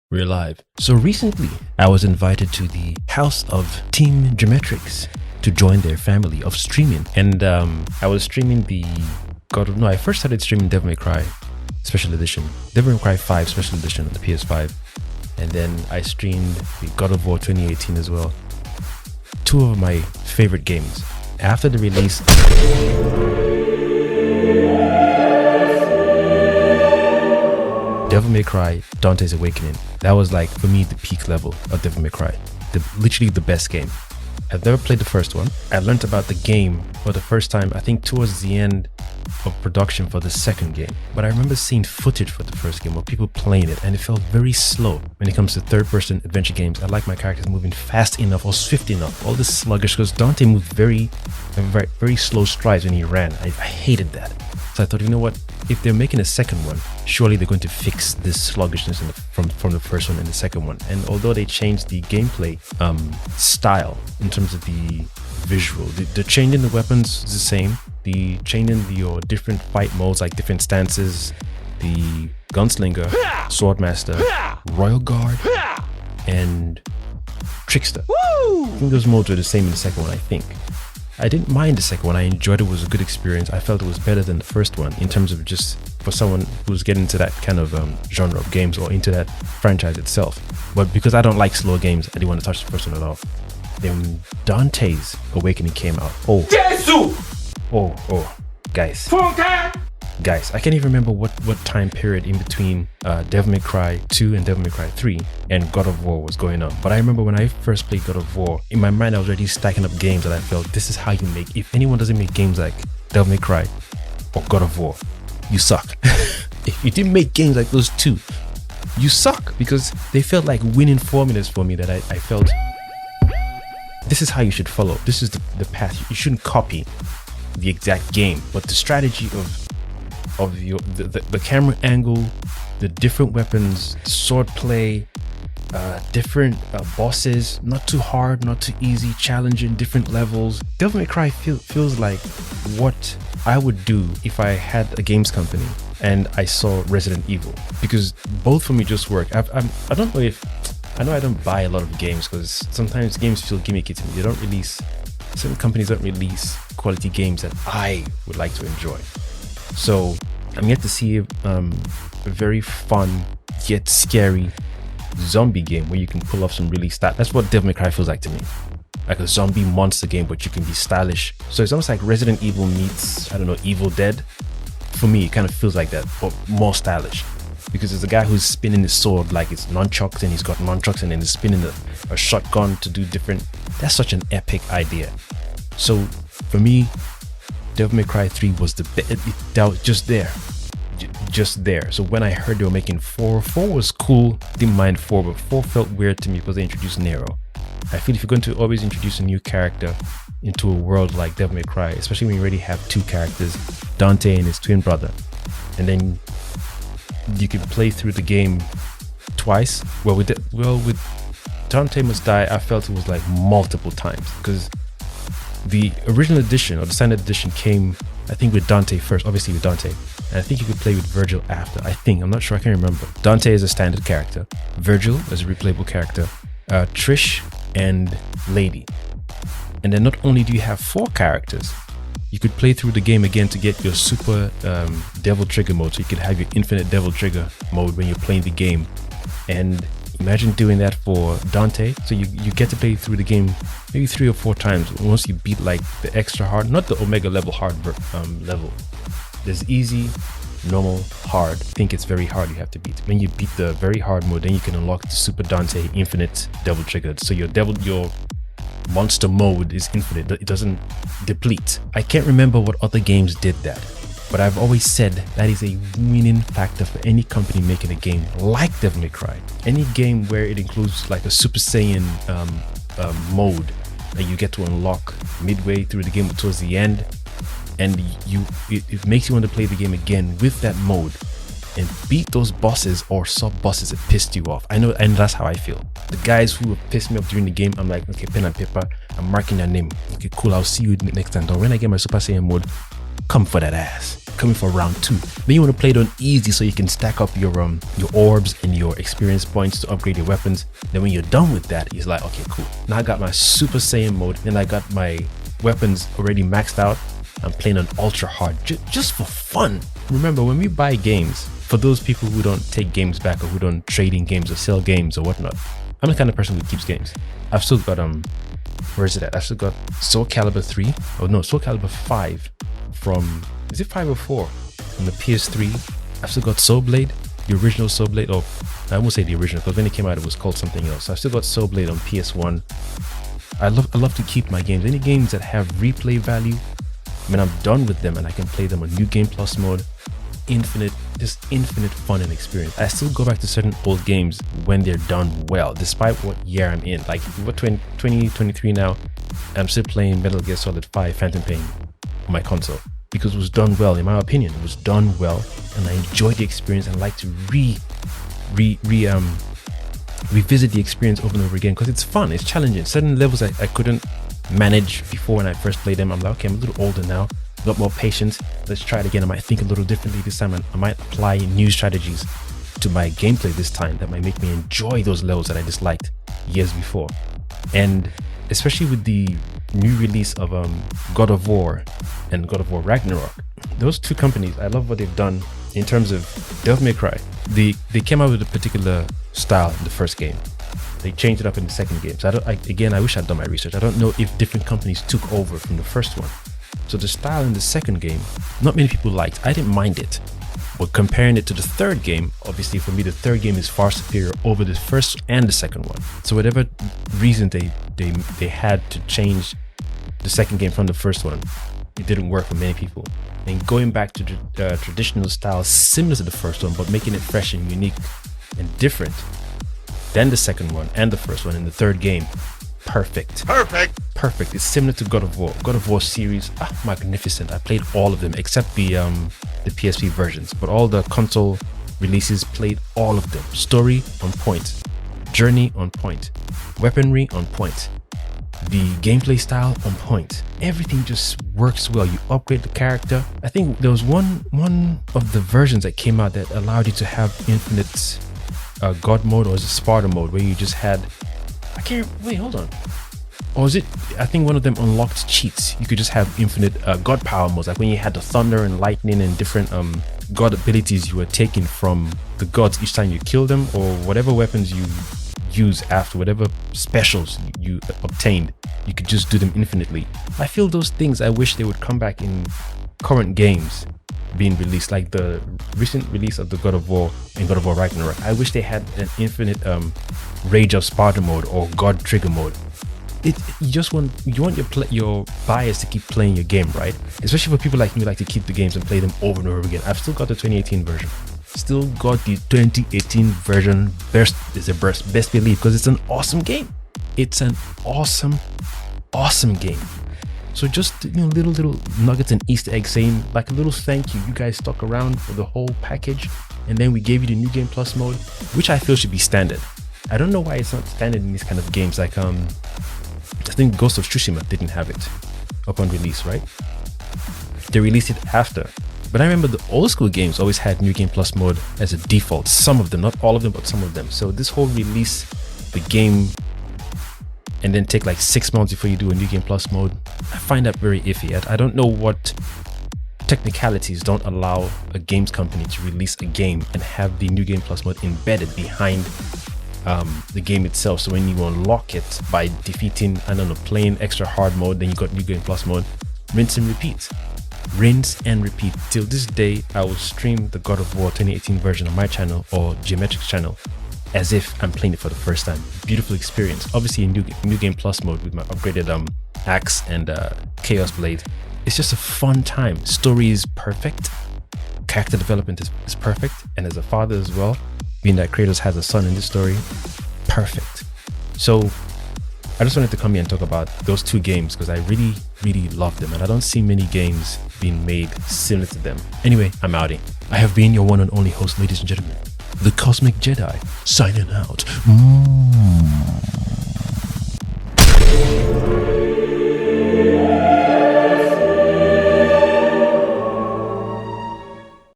We're live. So recently, I was invited to the house of Team Geometrics to join their family of streaming. And I was streaming I first started streaming Devil May Cry Special Edition. Devil May Cry 5 Special Edition on the PS5. And then I streamed the God of War 2018 as well. Two of my favorite games. After the release... Devil May Cry Dante's Awakening. That was like, for me, the peak level of Devil May Cry. Literally the best game. I've never played the first one. I learned about the game for the first time, I think towards the end of production for the second game. But I remember seeing footage for the first game of people playing it, and it felt very slow. When it comes to third-person adventure games, I like my characters moving fast enough or swift enough. All this sluggish, because Dante moved very slow strides when he ran. I hated that. So I thought, you know what? If they're making a second one, surely they're going to fix this sluggishness from the first one and the second one. And although they changed the gameplay style in terms of the visual, the changing the weapons is the same. The changing your different fight modes, like different stances, the Gunslinger, Swordmaster, Royal Guard, and Trickster. I think those modes were the same in the second one, I think. I didn't mind the second one. I enjoyed it. It was a good experience. I felt it was better than the first one in terms of just for someone who's getting into that kind of genre of games or into that franchise itself. But because I don't like slow games, I didn't want to touch the first one at all. Then Dante's Awakening came out. Guys, I can't even remember what time period in between Devil May Cry 2 and Devil May Cry 3 and God of War was going on. But I remember when I first played God of War, in my mind I was already stacking up games that I felt this is how you make. If anyone doesn't make games like Devil May Cry or God of War, you suck. If you didn't make games like those two, you suck, because they felt like winning formulas for me that I felt this is how you should follow. This is the path. You shouldn't copy the exact game, but the strategy of the camera angle, the different weapons, sword play, different bosses, not too hard, not too easy, challenging, different levels. Devil May Cry feels like what I would do if I had a games company and I saw Resident Evil, because both for me just work. I don't know if I don't buy a lot of games because sometimes games feel gimmicky to me. Certain companies don't release quality games that I would like to enjoy. So I'm yet to see a very fun yet scary zombie game where you can pull off some really that's what Devil May Cry feels like to me. Like a zombie monster game, but you can be stylish. So it's almost like Resident Evil meets, I don't know, Evil Dead. For me, it kind of feels like that, but more stylish. Because there's a guy who's spinning his sword like it's nunchucks, and he's got nunchucks, and then he's spinning a shotgun to do different. That's such an epic idea. So for me, Devil May Cry 3 was that was just there. So when I heard they were making 4 was cool. Didn't mind 4, but 4 felt weird to me because they introduced Nero. I feel if you're going to always introduce a new character into a world like Devil May Cry, especially when you already have 2 characters, Dante and his twin brother, and then you can play through the game twice. With Dante Must Die, I felt it was like multiple times, because the original edition or the standard edition came, I think, with Dante first, obviously with Dante, and I think you could play with Virgil after. I'm not sure, I can't remember. Dante is a standard character, Virgil is a replayable character, Trish and Lady. And then not only do you have 4 characters, you could play through the game again to get your super Devil Trigger mode, so you could have your infinite Devil Trigger mode when you're playing the game. And imagine doing that for Dante. So you get to play through the game maybe 3 or 4 times once you beat like the extra hard, not the Omega level hard level. There's easy, normal, hard. I think it's very hard you have to beat. When you beat the very hard mode, then you can unlock the Super Dante Infinite Devil Trigger. So your monster mode is infinite. It doesn't deplete. I can't remember what other games did that, but I've always said that is a winning factor for any company making a game like Devil May Cry. Any game where it includes like a Super Saiyan mode that you get to unlock midway through the game towards the end, and it makes you want to play the game again with that mode and beat those bosses or sub-bosses that pissed you off. I know, and that's how I feel. The guys who have pissed me off during the game, I'm like, okay, pen and paper, I'm marking their name. Okay, cool, I'll see you next time. When I get my Super Saiyan mode, come for that ass. Coming for round 2. Then you want to play it on easy so you can stack up your orbs and your experience points to upgrade your weapons. Then when you're done with that, it's like, okay, cool. Now I got my Super Saiyan mode, and I got my weapons already maxed out. I'm playing on ultra hard just for fun. Remember, when we buy games, for those people who don't take games back or who don't trade in games or sell games or whatnot, I'm the kind of person who keeps games. I've still got where is it at? I've still got Soul Calibur 3. Oh no, Soul Calibur 5 from, is it 5 or 4? On the PS3. I've still got Soul Blade, the original Soul Blade. Oh, I won't say the original because when it came out it was called something else. So I've still got Soul Blade on PS1. I love to keep my games. Any games that have replay value, when I'm done with them and I can play them on New Game Plus mode, infinite fun and experience. I still go back to certain old games when they're done well, despite what year I'm in. Like, we're 2023 now, I'm still playing Metal Gear Solid 5 Phantom Pain on my console because it was done well. In my opinion, it was done well, and I enjoyed the experience and like to revisit the experience over and over again because it's fun, it's challenging. Certain levels I couldn't manage before when I first played them. I'm like, okay, I'm a little older now, a lot more patience. Let's try it again. I might think a little differently this time. I might apply new strategies to my gameplay this time that might make me enjoy those levels that I disliked years before. And especially with the new release of God of War and God of War Ragnarok, those two companies, I love what they've done in terms of Devil May Cry. They came out with a particular style in the first game. They changed it up in the second game. So I wish I'd done my research. I don't know if different companies took over from the first one. So the style in the second game, not many people liked. I didn't mind it. But comparing it to the third game, obviously for me, the third game is far superior over the first and the second one. So whatever reason they had to change the second game from the first one, it didn't work for many people. And going back to the traditional style similar to the first one, but making it fresh and unique and different than the second one and the first one in the third game, perfect. It's similar to God of War series, magnificent. I played all of them except the PSP versions, but all the console releases, played all of them. Story on point, journey on point, weaponry on point, the gameplay style on point. Everything just works well. You upgrade the character. I think there was one of the versions that came out that allowed you to have infinite God mode, or is it Sparta mode, where you just had, hold on. Or is it, I think one of them unlocked cheats. You could just have infinite God power modes, like when you had the thunder and lightning and different God abilities you were taking from the gods each time you kill them, or whatever weapons you use after, whatever specials you obtained, you could just do them infinitely. I feel those things, I wish they would come back in current games being released, like the recent release of the God of War and God of War Ragnarok. I wish they had an infinite Rage of Sparta mode or God trigger mode. You want your buyers to keep playing your game, right? Especially for people like me who like to keep the games and play them over and over again. I've still got the 2018 version. Still got the 2018 version. Best believe, because it's an awesome game. It's an awesome game. So just little nuggets and Easter eggs saying like a little thank you. You guys stuck around for the whole package, and then we gave you the New Game Plus mode, which I feel should be standard. I don't know why it's not standard in these kind of games. Like I think Ghost of Tsushima didn't have it upon release, right? They released it after. But I remember the old school games always had New Game Plus mode as a default. Some of them, not all of them, but some of them. So this whole release the game and then take like 6 months before you do a New Game Plus mode, I find that very iffy. I don't know what technicalities don't allow a games company to release a game and have the New Game Plus mode embedded behind the game itself. So when you unlock it by defeating, playing extra hard mode, then you got New Game Plus mode, rinse and repeat. Till this day, I will stream the God of War 2018 version on my channel or Geometric's channel as if I'm playing it for the first time. Beautiful experience. Obviously in New Game Plus mode with my upgraded axe and Chaos Blade. It's just a fun time. Story is perfect. Character development is perfect. And as a father as well, being that Kratos has a son in this story, perfect. So I just wanted to come here and talk about those two games because I really love them, and I don't see many games being made similar to them. Anyway, I'm outing. I have been your one and only host, ladies and gentlemen, the Kosmicjedi, signing out.